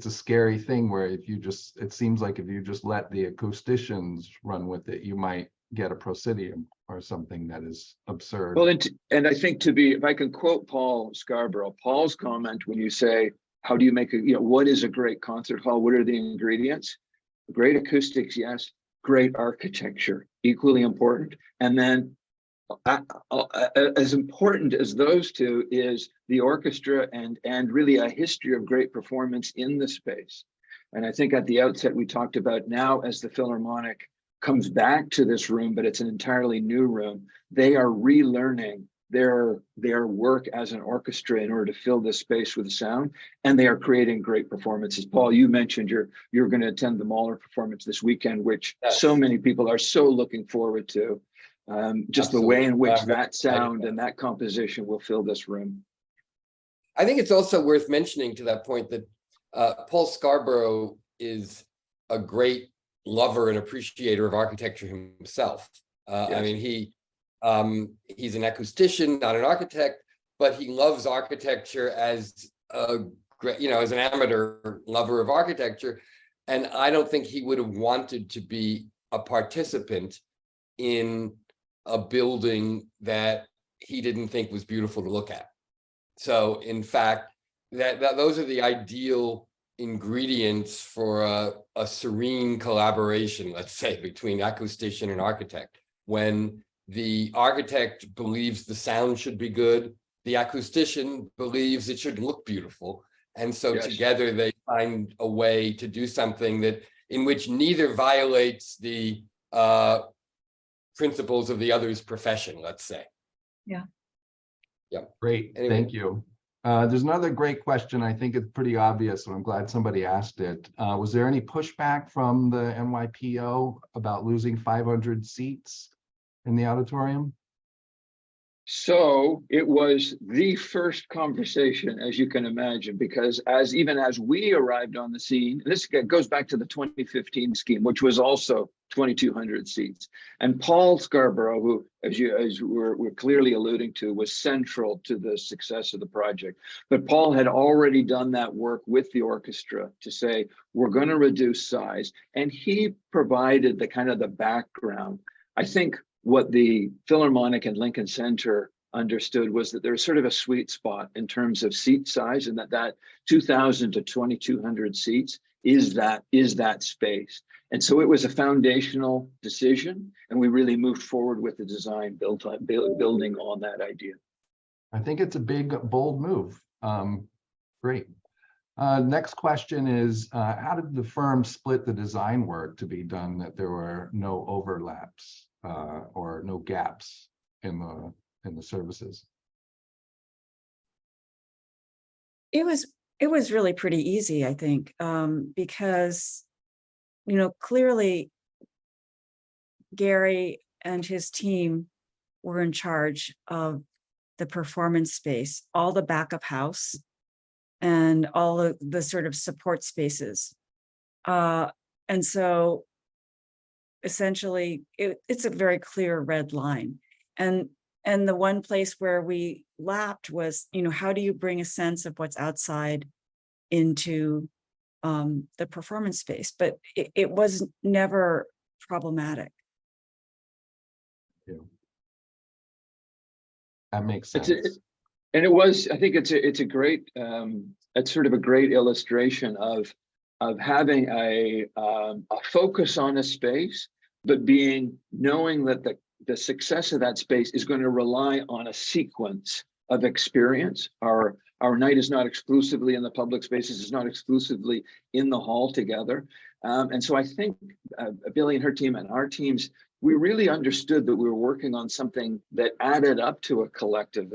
a scary thing where it seems like if you just let the acousticians run with it, you might get a proscenium or something that is absurd. Well, and I think if I can quote Paul Scarborough, Paul's comment when you say, how do you make what is a great concert hall? What are the ingredients? Great acoustics, yes. Great architecture, equally important. And then as important as those two is the orchestra and really a history of great performance in the space. And I think at the outset we talked about now as the Philharmonic comes back to this room, but it's an entirely new room, they are relearning their work as an orchestra in order to fill this space with sound, and they are creating great performances. Paul, you mentioned you're going to attend the Mahler performance this weekend, which so many people are so looking forward to. Just Absolutely. The way in which that sound and that composition will fill this room. I think it's also worth mentioning to that point that Paul Scarborough is a great lover and appreciator of architecture himself. Yes. I mean, he's an acoustician, not an architect, but he loves architecture as as an amateur lover of architecture. And I don't think he would have wanted to be a participant in a building that he didn't think was beautiful to look at. So in fact, that those are the ideal ingredients for a serene collaboration, let's say, between acoustician and architect. When the architect believes the sound should be good, the acoustician believes it should look beautiful. And so yes. Together they find a way to do something in which neither violates the principles of the other's profession, let's say. Yeah. Yeah. Great. Anyway. Thank you. There's another great question. I think it's pretty obvious, and I'm glad somebody asked it. Was there any pushback from the NYPO about losing 500 seats in the auditorium? So it was the first conversation, as you can imagine, because even as we arrived on the scene, this goes back to the 2015 scheme, which was also 2,200 seats. And Paul Scarborough, who, as we're clearly alluding to, was central to the success of the project. But Paul had already done that work with the orchestra to say, we're going to reduce size. And he provided the background. I think what the Philharmonic and Lincoln Center understood was that there's sort of a sweet spot in terms of seat size, and that 2,000 to 2,200 seats is that space. And so it was a foundational decision, and we really moved forward with the design building on that idea. I think it's a big, bold move. Great. Next question is, how did the firm split the design work to be done that there were no overlaps or no gaps in the services? It was really pretty easy, I think, because clearly Gary and his team were in charge of the performance space, all the back of house, and all of the sort of support spaces. And so essentially, it's a very clear red line. And And the one place where we lapped was, how do you bring a sense of what's outside into the performance space? But it was never problematic. Yeah. That makes sense. And it was, I think it's a great, it's sort of a great illustration of having a focus on a space, but knowing that the success of that space is going to rely on a sequence of experience. Our night is not exclusively in the public spaces, it's not exclusively in the hall together. And so I think Billie and her team and our teams, we really understood that we were working on something that added up to a collective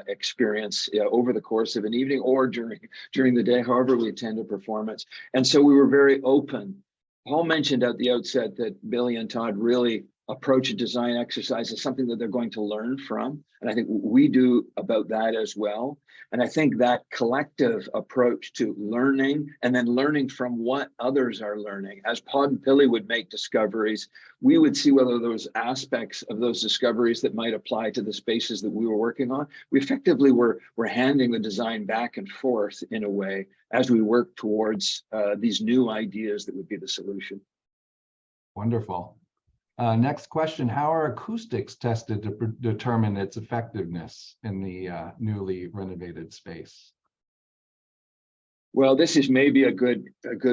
experience over the course of an evening or during the day, however we attend a performance. And so we were very open. Paul mentioned at the outset that Billie and Todd really approach a design exercise as something that they're going to learn from. And I think we do about that as well. And I think that collective approach to learning and then learning from what others are learning, as Pod and Billie would make discoveries, we would see whether there was aspects of those discoveries that might apply to the spaces that we were working on. We effectively were handing the design back and forth in a way as we work towards these new ideas that would be the solution. Wonderful. Next question, how are acoustics tested to determine its effectiveness in the newly renovated space? Well, this is maybe a good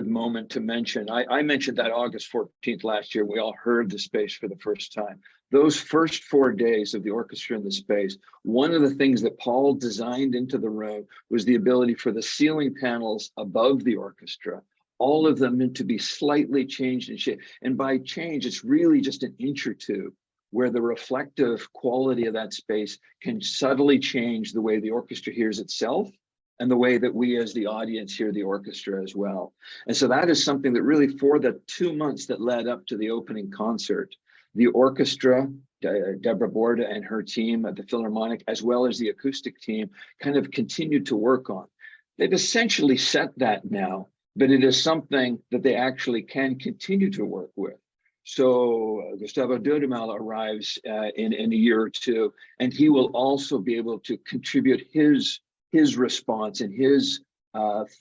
moment to mention. I mentioned that August 14th last year, we all heard the space for the first time. Those first 4 days of the orchestra in the space, one of the things that Paul designed into the room was the ability for the ceiling panels above the orchestra, all of them to be slightly changed in shape. And by change, it's really just an inch or two, where the reflective quality of that space can subtly change the way the orchestra hears itself and the way that we as the audience hear the orchestra as well. And so that is something that really, for the 2 months that led up to the opening concert, the orchestra, Deborah Borda and her team at the Philharmonic, as well as the acoustic team, kind of continued to work on. They've essentially set that now, but it is something that they actually can continue to work with. So Gustavo Dudamel arrives in a year or two, and he will also be able to contribute his response and his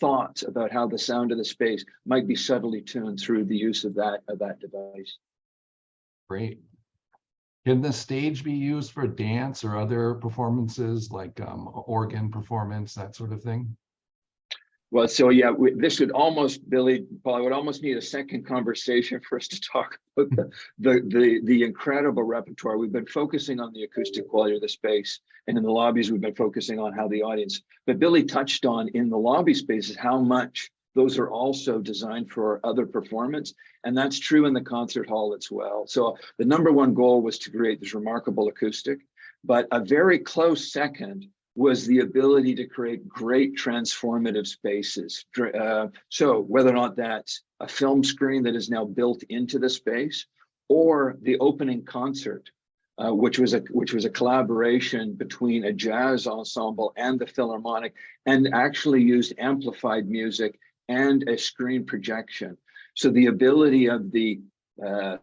thoughts about how the sound of the space might be subtly tuned through the use of that device. Great. Can the stage be used for dance or other performances like organ performance, that sort of thing? Well, so yeah, this would almost, Billie, Paul, I would almost need a second conversation for us to talk about the incredible repertoire. We've been focusing on the acoustic quality of the space, and in the lobbies, we've been focusing on how the audience, but Billie touched on in the lobby spaces, how much those are also designed for other performance. And that's true in the concert hall as well. So the number one goal was to create this remarkable acoustic, but a very close second was the ability to create great transformative spaces. So whether or not that's a film screen that is now built into the space, or the opening concert, which was a collaboration between a jazz ensemble and the Philharmonic, and actually used amplified music and a screen projection. So the ability of the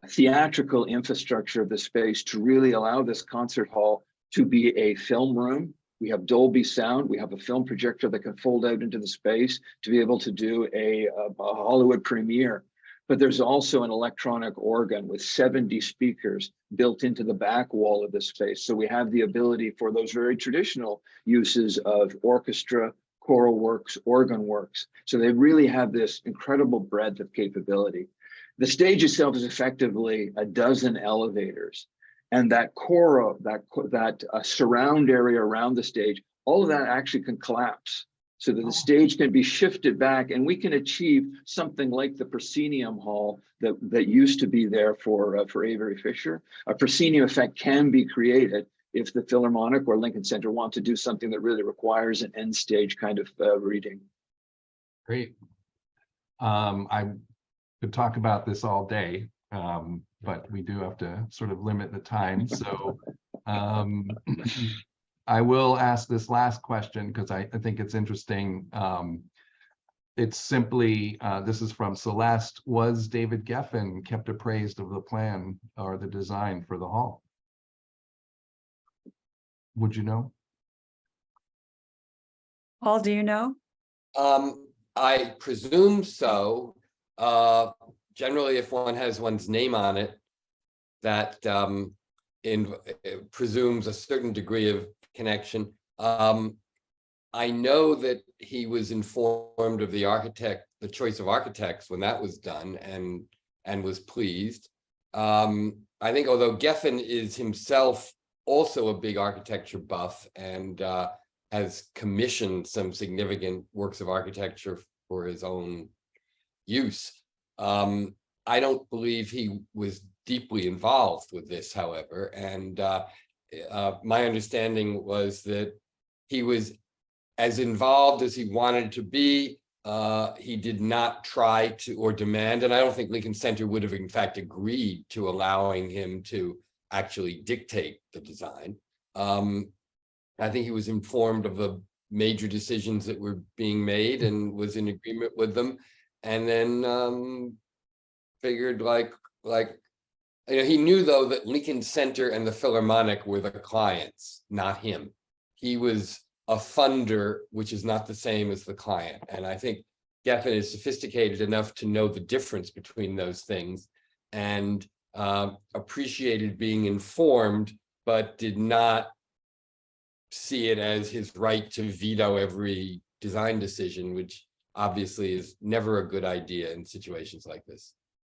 theatrical infrastructure of the space to really allow this concert hall to be a film room. We have Dolby sound. We have a film projector that can fold out into the space to be able to do a Hollywood premiere. But there's also an electronic organ with 70 speakers built into the back wall of the space. So we have the ability for those very traditional uses of orchestra, choral works, organ works. So they really have this incredible breadth of capability. The stage itself is effectively a dozen elevators. And that core, that surround area around the stage, all of that actually can collapse so that the stage can be shifted back, and we can achieve something like the proscenium hall that used to be there for Avery Fisher. A proscenium effect can be created if the Philharmonic or Lincoln Center want to do something that really requires an end stage kind of reading. Great. I could talk about this all day. But we do have to sort of limit the time. So I will ask this last question because I think it's interesting. It's simply, this is from Celeste, was David Geffen kept appraised of the plan or the design for the hall? Would you know? Paul, do you know? I presume so. Generally, if one has one's name on it, that presumes a certain degree of connection. I know that he was informed of the choice of architects when that was done, and was pleased. I think although Geffen is himself also a big architecture buff and has commissioned some significant works of architecture for his own use, I don't believe he was deeply involved with this, however. And my understanding was that he was as involved as he wanted to be. He did not try to or demand, and I don't think Lincoln Center would have in fact agreed to allowing him to actually dictate the design. I think he was informed of the major decisions that were being made and was in agreement with them, and then figured like he knew though that Lincoln Center and the Philharmonic were the clients, not him. He was a funder, which is not the same as the client. And I think Geffen is sophisticated enough to know the difference between those things, and appreciated being informed, but did not see it as his right to veto every design decision, which obviously is never a good idea in situations like this.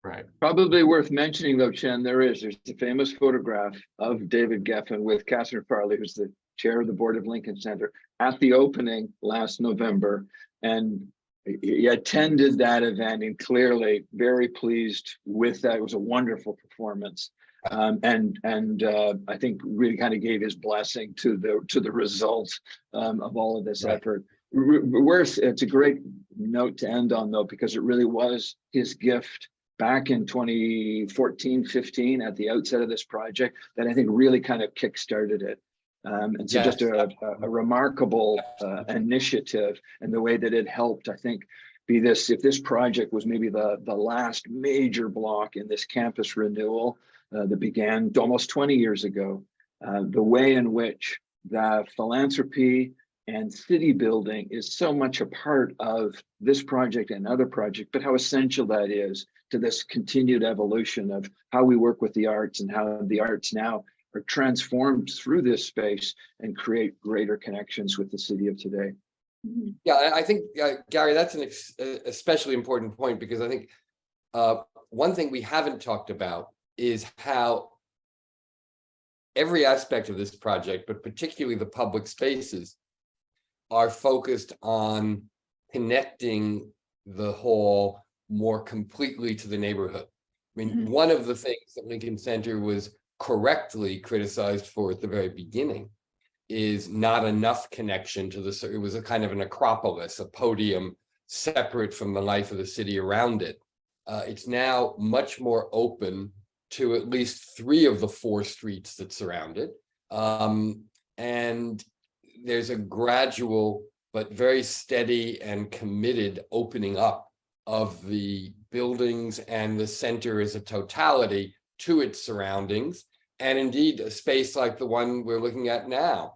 Right. Probably worth mentioning though, Tsien, there's a famous photograph of David Geffen with Catherine Farley, who's the chair of the board of Lincoln Center, at the opening last November. And he attended that event and clearly very pleased with that. It was a wonderful performance. And I think really kind of gave his blessing to the result of all of this effort. It's a great note to end on though, because it really was his gift back in 2014-15 at the outset of this project that I think really kind of kickstarted it. And so just a remarkable initiative, and the way that it helped, I think, be this, if this project was maybe the last major block in this campus renewal that began almost 20 years ago, the way in which the philanthropy and city building is so much a part of this project and other projects, but how essential that is to this continued evolution of how we work with the arts and how the arts now are transformed through this space and create greater connections with the city of today. Yeah, I think, Gary, that's an especially important point, because I think one thing we haven't talked about is how every aspect of this project, but particularly the public spaces, are focused on connecting the hall more completely to the neighborhood. I mean, one of the things that Lincoln Center was correctly criticized for at the very beginning is not enough connection to the, it was a kind of an acropolis, a podium separate from the life of the city around it. It's now much more open to at least 3 of the 4 streets that surround it. And there's a gradual but very steady and committed opening up of the buildings and the center as a totality to its surroundings, and indeed a space like the one we're looking at now,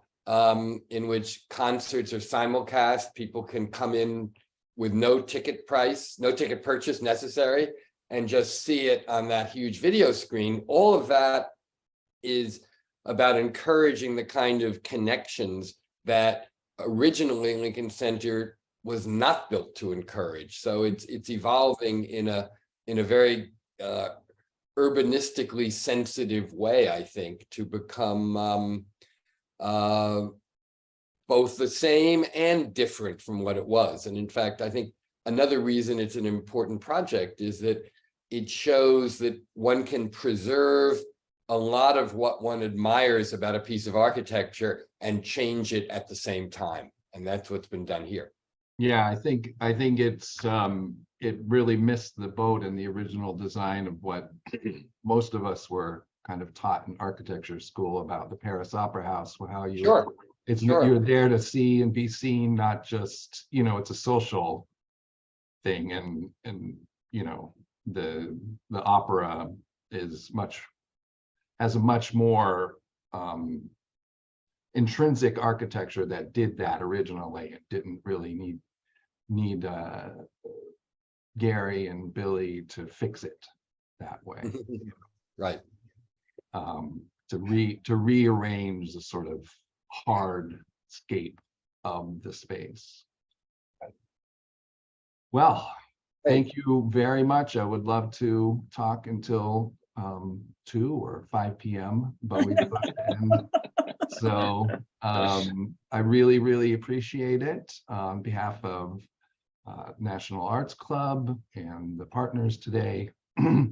in which concerts are simulcast. People can come in with no ticket purchase necessary, and just see it on that huge video screen. All of that is about encouraging the kind of connections that originally Lincoln Center was not built to encourage. So it's evolving in a very urbanistically sensitive way, I think, to become both the same and different from what it was. And in fact, I think another reason it's an important project is that it shows that one can preserve a lot of what one admires about a piece of architecture and change it at the same time. And that's what's been done here. Yeah, I think it's it really missed the boat in the original design of what most of us were kind of taught in architecture school about the Paris Opera House, how you you're there to see and be seen, not just, it's a social thing, and the opera is has a much more intrinsic architecture that did that originally. It didn't really need Gary and Billie to fix it that way. Right. To rearrange the sort of hardscape of the space. Well, thank you very much. I would love to talk until 2 or 5 p.m., but we do have to end. So I really, really appreciate it on behalf of National Arts Club and the partners today.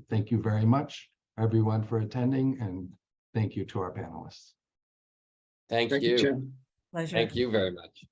Thank you very much, everyone, for attending, and thank you to our panelists. Thank Thank you, you. Chen. Pleasure. Thank you very much.